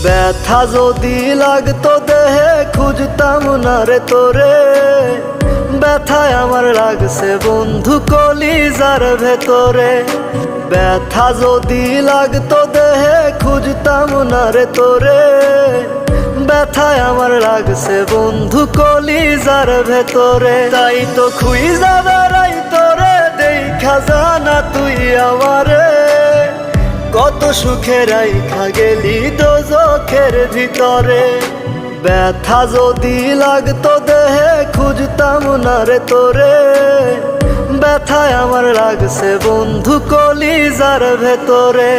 ব্যথা যদি লাগতো দেহে খুঁজতাম না রে তোরে, ব্যথায় আমার লাগছে বন্ধু কলিজার ভেতরে। ব্যথা যদি লাগতো দেহে খুঁজতাম না রে তোরে, ব্যথায় আমার লাগছে বন্ধু কলিজার ভেতরে। তাই তো খুইজা বেড়াই তোরে, দেখা জানা তুই আমারে, কত সুখে রাইখা গেলি দোজখের ভিতরে। ব্যথা যদি লাগতো দেহে খুঁজতাম না রে তোরে, ব্যথায় আমার লাগছে বন্ধু কলিজার ভেতরে।